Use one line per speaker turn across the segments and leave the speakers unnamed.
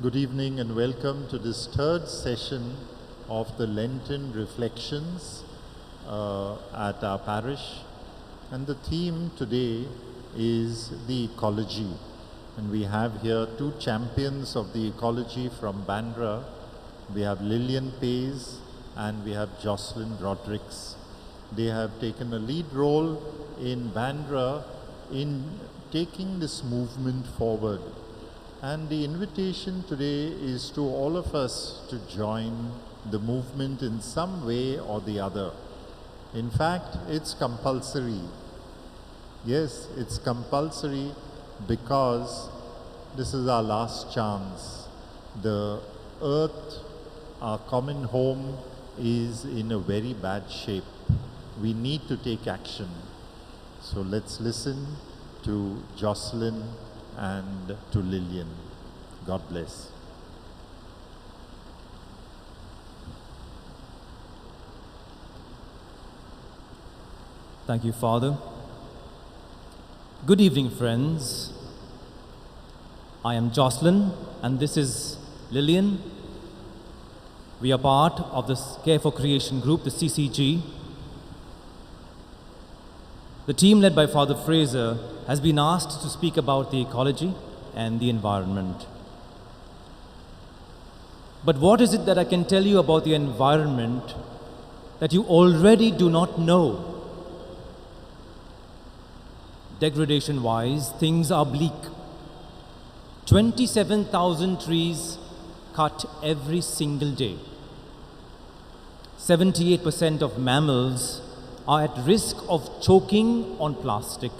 Good evening and welcome to this third session of the Lenten reflections at our parish. And the theme today is the ecology. And we have here two champions of the ecology from Bandra. We have Lillian Pays and we have Jocelyn Rodrigues. They have taken a lead role in Bandra in taking this movement forward. And the invitation today is to all of us to join the movement in some way or the other. In fact, it's compulsory. Yes, it's compulsory because this is our last chance. The earth, our common home, is in a very bad shape. We need to take action. So let's listen to Jocelyn and to Lillian. God bless.
Thank you, Father. Good evening, friends. I am Jocelyn, and this is Lillian. We are part of the Care for Creation group, the CCG. The team led by Father Fraser has been asked to speak about the ecology and the environment. But what is it that I can tell you about the environment that you already do not know? Degradation-wise, things are bleak. 27,000 trees cut every single day. 78% of mammals are at risk of choking on plastic.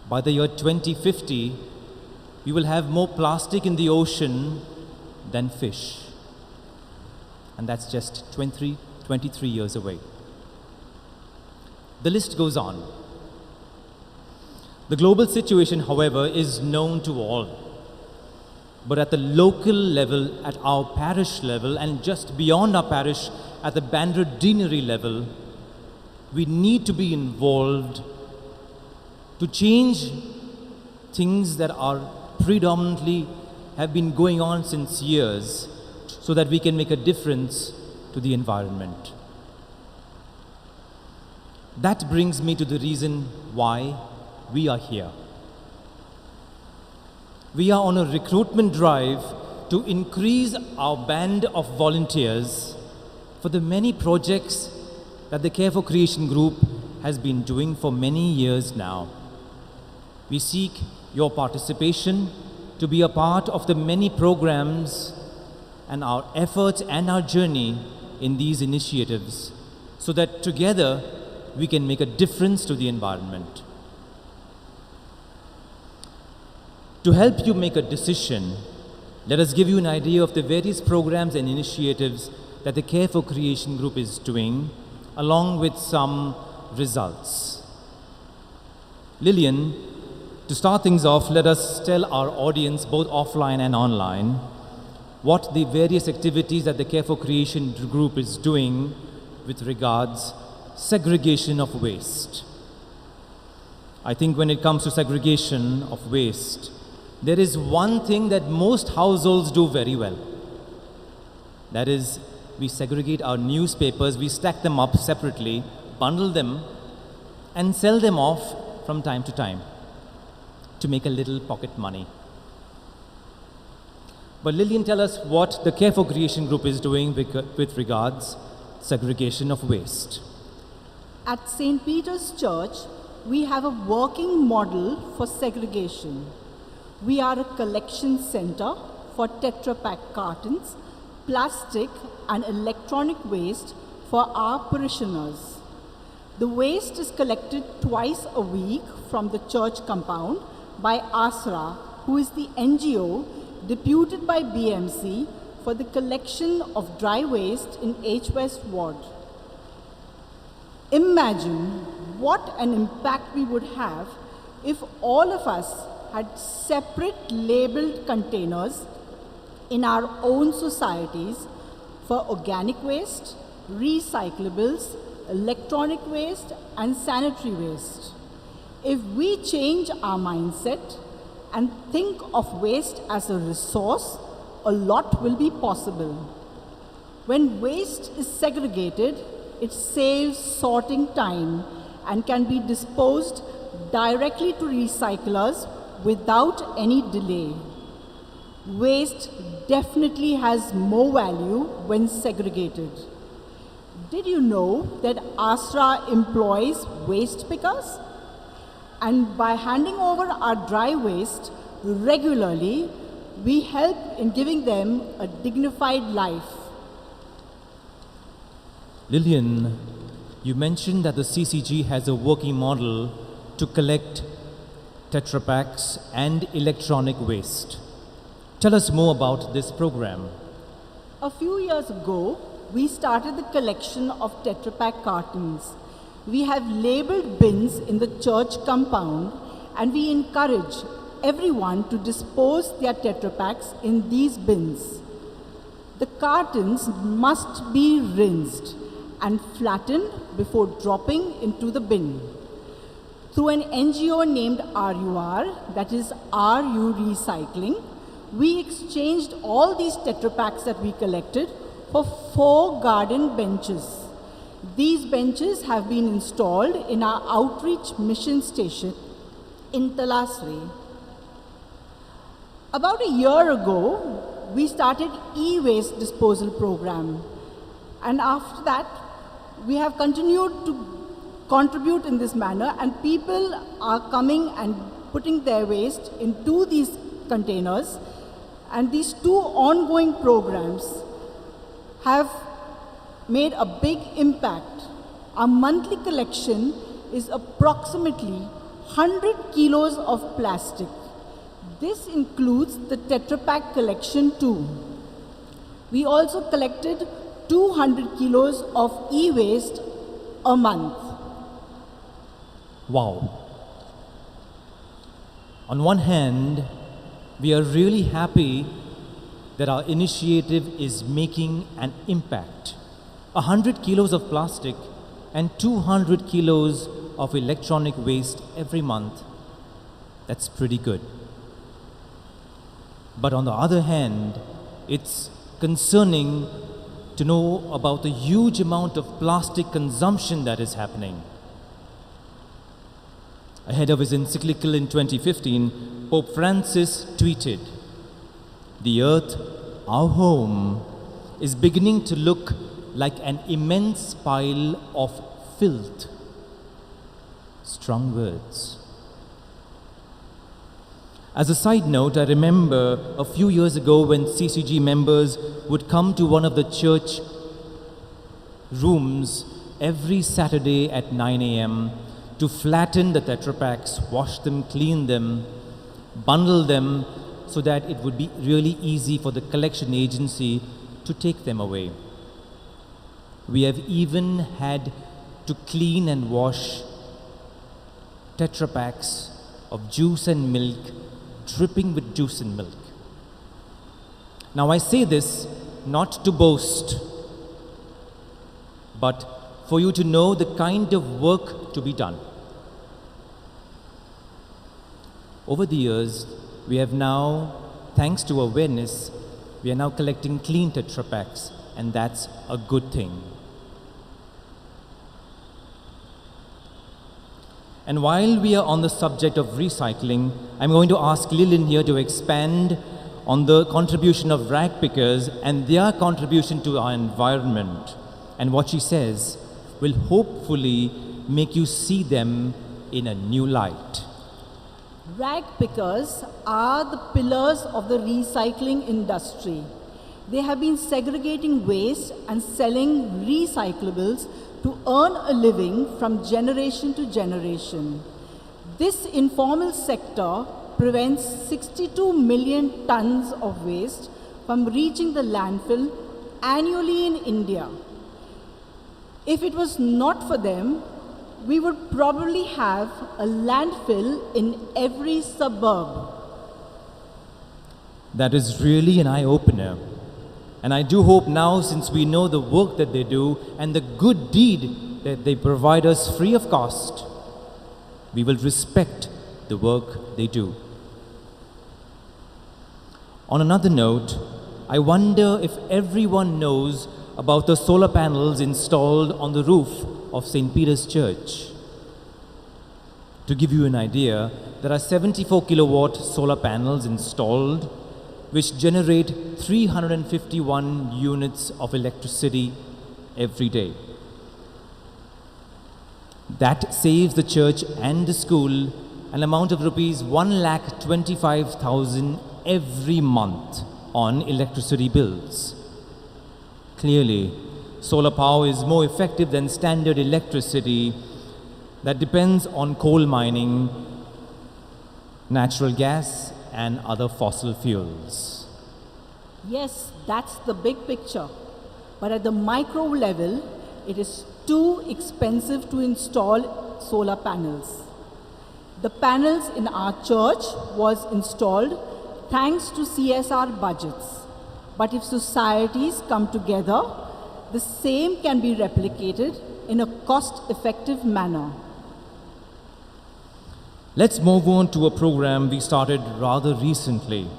By the year 2050, we will have more plastic in the ocean than fish. And that's just 23 years away. The list goes on. The global situation, however, is known to all. But at the local level, at our parish level, and just beyond our parish, at the Bandra deanery level, we need to be involved to change things that are predominantly have been going on since years so that we can make a difference to the environment. That brings me to the reason why we are here. We are on a recruitment drive to increase our band of volunteers for the many projects that the Care for Creation group has been doing for many years now. We seek your participation to be a part of the many programs and our efforts and our journey in these initiatives so that together we can make a difference to the environment. To help you make a decision, let us give you an idea of the various programs and initiatives that the Care for Creation group is doing, along with some results. Lillian, to start things off, let us tell our audience, both offline and online, what the various activities that the Care for Creation group is doing with regards segregation of waste. I think when it comes to segregation of waste, there is one thing that most households do very well. That is, we segregate our newspapers, we stack them up separately, bundle them, and sell them off from time to time to make a little pocket money. But Lillian, tell us what the Care for Creation group is doing with regards segregation of waste.
At St. Peter's Church, we have a working model for segregation. We are a collection center for Tetra Pak cartons, plastic and electronic waste for our parishioners. The waste is collected twice a week from the church compound by ASRA, who is the NGO deputed by BMC for the collection of dry waste in H West Ward. Imagine what an impact we would have if all of us had separate labeled containers in our own societies for organic waste, recyclables, electronic waste, and sanitary waste. If we change our mindset, and think of waste as a resource, a lot will be possible. When waste is segregated, it saves sorting time and can be disposed directly to recyclers without any delay. Waste definitely has more value when segregated. Did you know that ASRA employs waste pickers? And by handing over our dry waste regularly, we help in giving them a dignified life.
Lillian, you mentioned that the CCG has a working model to collect Tetra Paks and electronic waste. Tell us more about this program.
A few years ago, we started the collection of Tetra Pak cartons. We have labeled bins in the church compound, and we encourage everyone to dispose their Tetra Paks in these bins. The cartons must be rinsed and flattened before dropping into the bin. Through an NGO named RUR, that is RU Recycling, we exchanged all these Tetra Paks that we collected for 4 garden benches. These benches have been installed in our outreach mission station in Talasri. About a year ago, we started e-waste disposal program. And after that, we have continued to contribute in this manner, and people are coming and putting their waste into these containers. And these 2 ongoing programs have made a big impact. Our monthly collection is approximately 100 kilos of plastic. This includes the Tetra Pak collection too. We also collected 200 kilos of e-waste a month.
Wow. On one hand, we are really happy that our initiative is making an impact. 100 kilos of plastic and 200 kilos of electronic waste every month. That's pretty good. But on the other hand, it's concerning to know about the huge amount of plastic consumption that is happening. Ahead of his encyclical in 2015, Pope Francis tweeted, "The earth, our home, is beginning to look like an immense pile of filth." Strong words. As a side note, I remember a few years ago when CCG members would come to one of the church rooms every Saturday at 9 a.m. to flatten the Tetra Paks, wash them, clean them, bundle them so that it would be really easy for the collection agency to take them away. We have even had to clean and wash Tetra Paks of juice and milk, dripping with juice and milk. Now I say this not to boast, but for you to know the kind of work to be done. Over the years, we have now, thanks to awareness, we are now collecting clean Tetra Paks, and that's a good thing. And while we are on the subject of recycling, I'm going to ask Lillian here to expand on the contribution of rag pickers and their contribution to our environment. And what she says will hopefully make you see them in a new light.
Rag pickers are the pillars of the recycling industry. They have been segregating waste and selling recyclables to earn a living from generation to generation. This informal sector prevents 62 million tons of waste from reaching the landfill annually in India. If it was not for them, we would probably have a landfill in every suburb.
That is really an eye-opener. And I do hope now, since we know the work that they do and the good deed that they provide us free of cost, we will respect the work they do. On another note, I wonder if everyone knows about the solar panels installed on the roof of St. Peter's Church. To give you an idea, there are 74 kilowatt solar panels installed, which generate 351 units of electricity every day. That saves the church and the school an amount of rupees 1,25,000 every month on electricity bills. Clearly, solar power is more effective than standard electricity that depends on coal mining, natural gas, and other fossil fuels.
Yes, that's the big picture. But at the micro level, it is too expensive to install solar panels. The panels in our church was installed thanks to CSR budgets. But if societies come together, the same can be replicated in a cost-effective manner.
Let's move on to a program we started rather recently,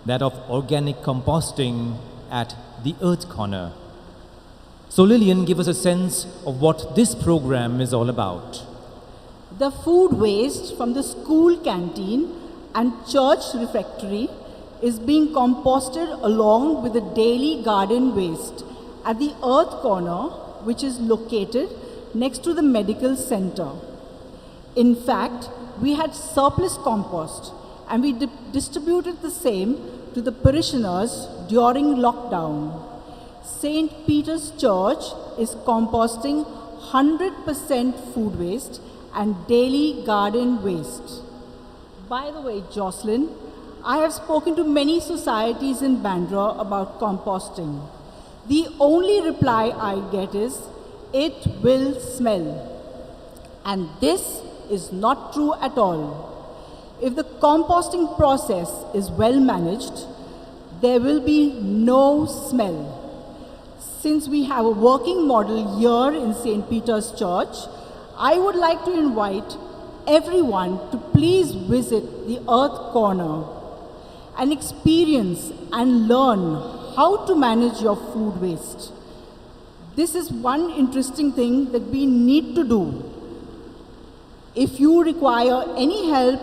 that of organic composting at the Earth Corner. So Lillian, give us a sense of what this program is all about.
The food waste from the school canteen and church refectory is being composted along with the daily garden waste at the Earth Corner, which is located next to the medical center. In fact, we had surplus compost and we distributed the same to the parishioners during lockdown. St. Peter's Church is composting 100% food waste and daily garden waste. By the way, Jocelyn, I have spoken to many societies in Bandra about composting. The only reply I get is, it will smell. And this is not true at all. If the composting process is well managed, there will be no smell. Since we have a working model here in St. Peter's Church, I would like to invite everyone to please visit the Earth Corner and experience and learn how to manage your food waste. This is one interesting thing that we need to do. If you require any help,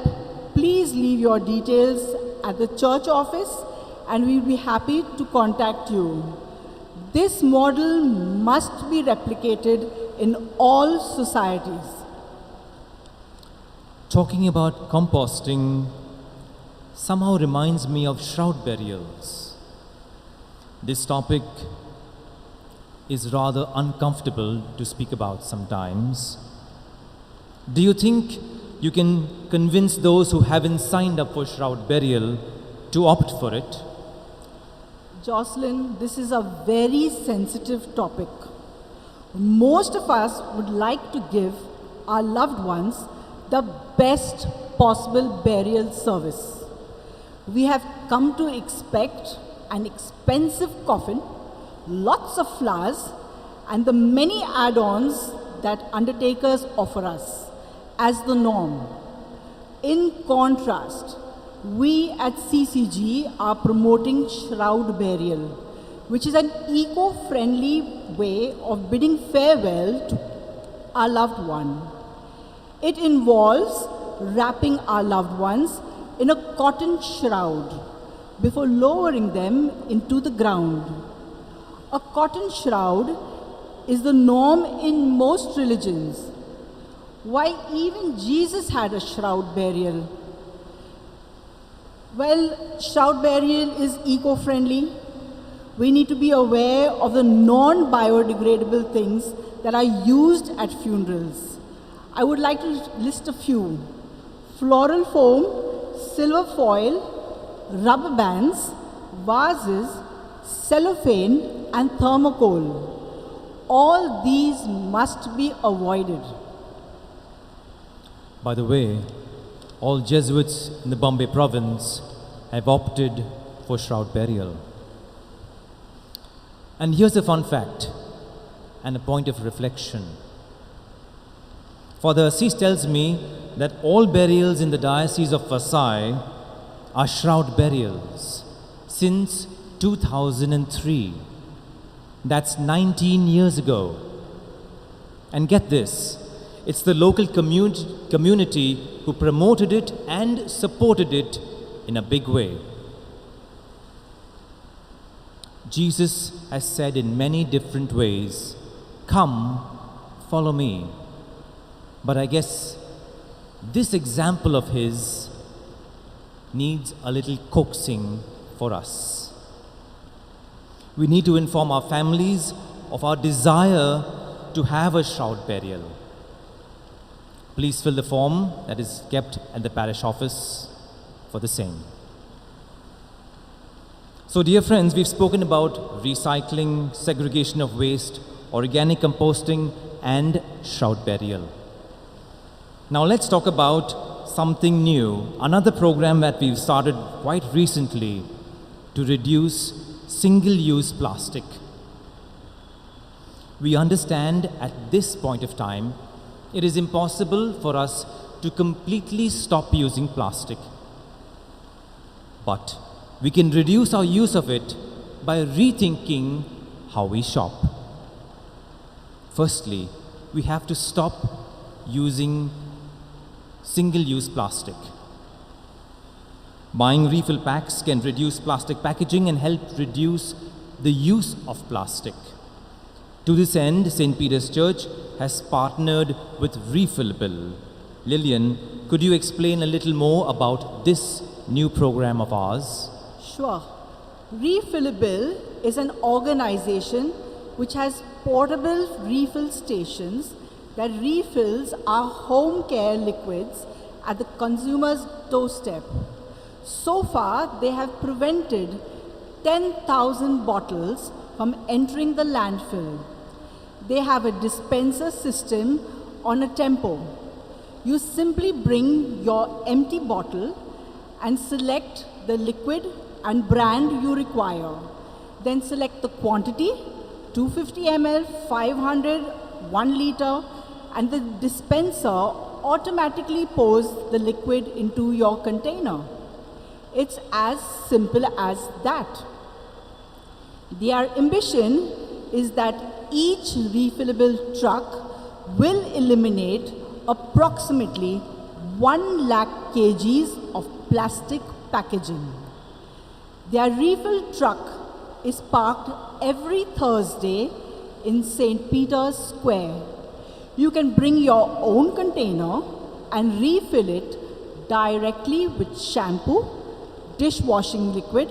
please leave your details at the church office and we'll be happy to contact you. This model must be replicated in all societies.
Talking about composting somehow reminds me of shroud burials. This topic is rather uncomfortable to speak about sometimes. Do you think you can convince those who haven't signed up for shroud burial to opt for it?
Jocelyn, this is a very sensitive topic. Most of us would like to give our loved ones the best possible burial service. We have come to expect an expensive coffin, lots of flowers, and the many add-ons that undertakers offer us as the norm. In contrast, we at CCG are promoting shroud burial, which is an eco-friendly way of bidding farewell to our loved one. It involves wrapping our loved ones in a cotton shroud before lowering them into the ground. A cotton shroud is the norm in most religions. Why even Jesus had a shroud burial? Well, shroud burial is eco-friendly. We need to be aware of the non-biodegradable things that are used at funerals. I would like to list a few: floral foam, silver foil, rubber bands, vases, cellophane, and thermocol. All these must be avoided.
By the way, all Jesuits in the Bombay province have opted for shroud burial. And here's a fun fact and a point of reflection. Father Assis tells me that all burials in the Diocese of Vasai are shroud burials. since 2003. That's 19 years ago. And get this, it's the local community who promoted it and supported it in a big way. Jesus has said in many different ways, "Come, follow me." But I guess this example of his needs a little coaxing for us. We need to inform our families of our desire to have a shroud burial. Please fill the form that is kept at the parish office for the same. So dear friends, we've spoken about recycling, segregation of waste, organic composting, and shroud burial. Now let's talk about something new, another program that we've started quite recently to reduce single-use plastic. We understand at this point of time, it is impossible for us to completely stop using plastic. But we can reduce our use of it by rethinking how we shop. Firstly, we have to stop using single-use plastic. Buying refill packs can reduce plastic packaging and help reduce the use of plastic. To this end, St. Peter's Church has partnered with Refillable. Lillian, could you explain a little more about this new program of ours?
Sure. Refillable is an organization which has portable refill stations that refills our home care liquids at the consumer's doorstep. So far, they have prevented 10,000 bottles from entering the landfill. They have a dispenser system on a tempo. You simply bring your empty bottle and select the liquid and brand you require. Then select the quantity, 250 ml, 500, 1 liter, and the dispenser automatically pours the liquid into your container. It's as simple as that. Their ambition is that each refillable truck will eliminate approximately 1 lakh kgs of plastic packaging. Their refill truck is parked every Thursday in St. Peter's Square. You can bring your own container and refill it directly with shampoo, dishwashing liquid,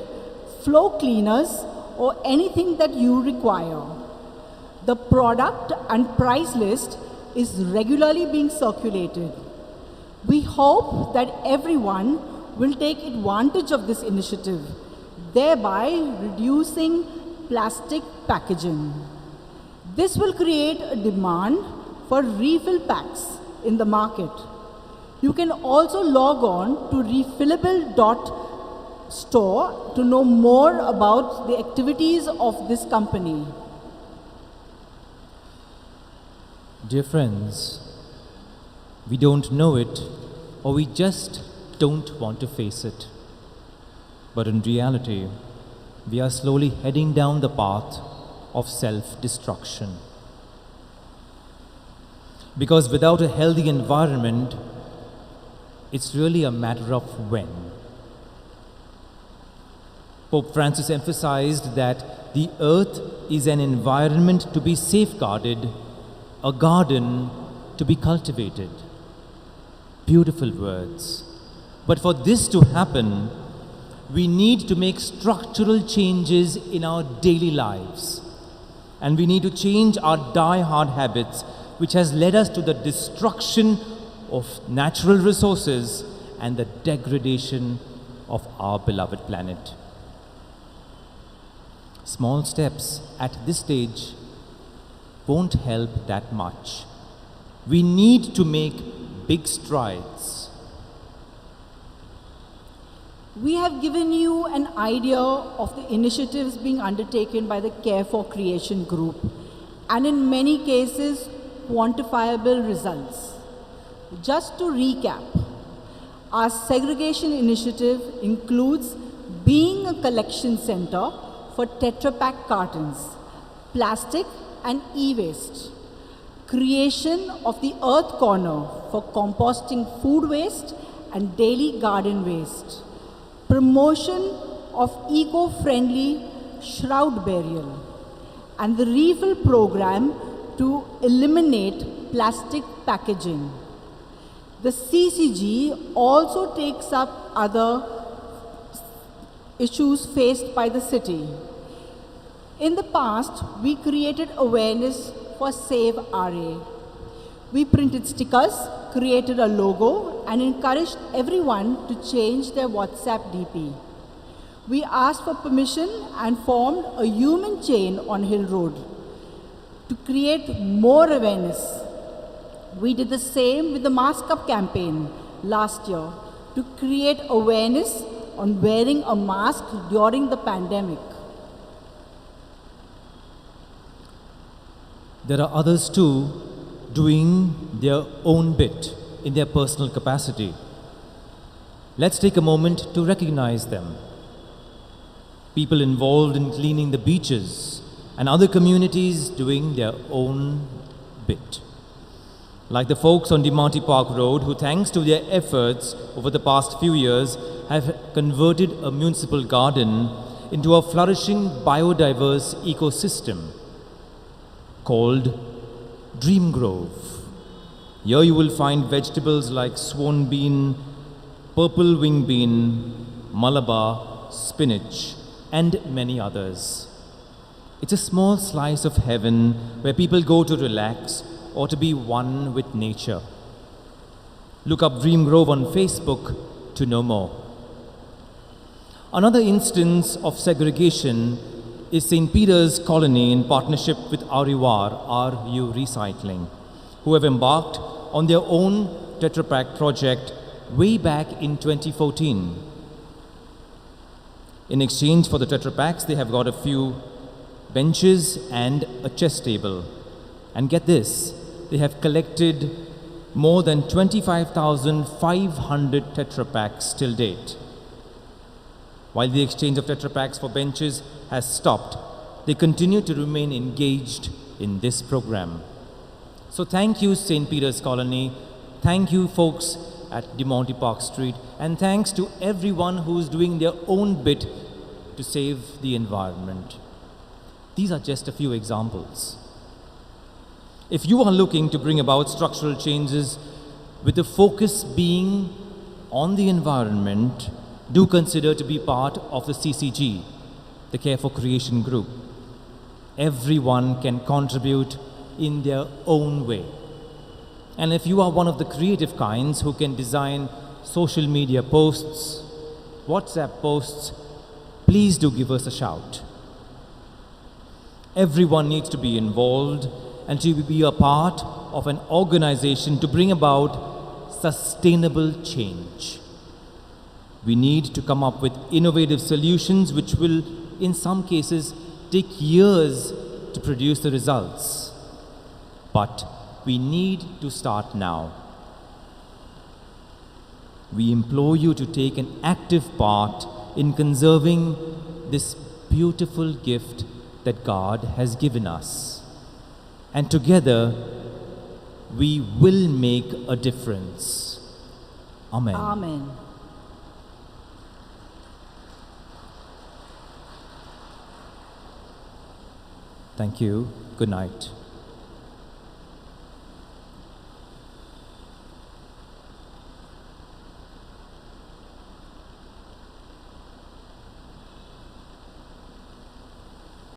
floor cleaners, or anything that you require. The product and price list is regularly being circulated. We hope that everyone will take advantage of this initiative, thereby reducing plastic packaging. This will create a demand for refill packs in the market. You can also log on to refillable.store to know more about the activities of this company.
Dear friends, we don't know it, or we just don't want to face it. But in reality, we are slowly heading down the path of self-destruction. Because without a healthy environment, it's really a matter of when. Pope Francis emphasized that the earth is an environment to be safeguarded, a garden to be cultivated. Beautiful words. But for this to happen, we need to make structural changes in our daily lives. And we need to change our die-hard habits, which has led us to the destruction of natural resources and the degradation of our beloved planet. Small steps at this stage won't help that much. We need to make big strides.
We have given you an idea of the initiatives being undertaken by the Care for Creation group, and in many cases, quantifiable results. Just to recap, our segregation initiative includes being a collection center for Tetra Pak cartons, plastic and e-waste, creation of the Earth Corner for composting food waste and daily garden waste, promotion of eco-friendly shroud burial, and the refill program to eliminate plastic packaging. The CCG also takes up other issues faced by the city. In the past, we created awareness for Save RA. We printed stickers, created a logo, and encouraged everyone to change their WhatsApp DP. We asked for permission and formed a human chain on Hill Road to create more awareness. We did the same with the Mask Up campaign last year to create awareness on wearing a mask during the pandemic.
There are others too doing their own bit in their personal capacity. Let's take a moment to recognize them. People involved in cleaning the beaches and other communities doing their own bit. Like the folks on DeMonte Park Road who, thanks to their efforts over the past few years, have converted a municipal garden into a flourishing biodiverse ecosystem called Dream Grove. Here you will find vegetables like swan bean, purple wing bean, malabar, spinach, and many others. It's a small slice of heaven where people go to relax or to be one with nature. Look up Dream Grove on Facebook to know more. Another instance of segregation is St. Peter's Colony in partnership with Ariwar, RU Recycling, who have embarked on their own Tetra Pak project way back in 2014. In exchange for the Tetra Paks, they have got a few benches and a chess table. And get this, they have collected more than 25,500 Tetra Paks till date. While the exchange of Tetra Paks for benches has stopped, they continue to remain engaged in this program. So thank you, St. Peter's Colony. Thank you, folks at DeMonte Park Street. And thanks to everyone who's doing their own bit to save the environment. These are just a few examples. If you are looking to bring about structural changes with the focus being on the environment, do consider to be part of the CCG, the Care for Creation group. Everyone can contribute in their own way. And if you are one of the creative kinds who can design social media posts, WhatsApp posts, please do give us a shout. Everyone needs to be involved and to be a part of an organization to bring about sustainable change. We need to come up with innovative solutions which will, in some cases, take years to produce the results. But we need to start now. We implore you to take an active part in conserving this beautiful gift that God has given us. And together, we will make a difference. Amen.
Amen.
Thank you. Good night.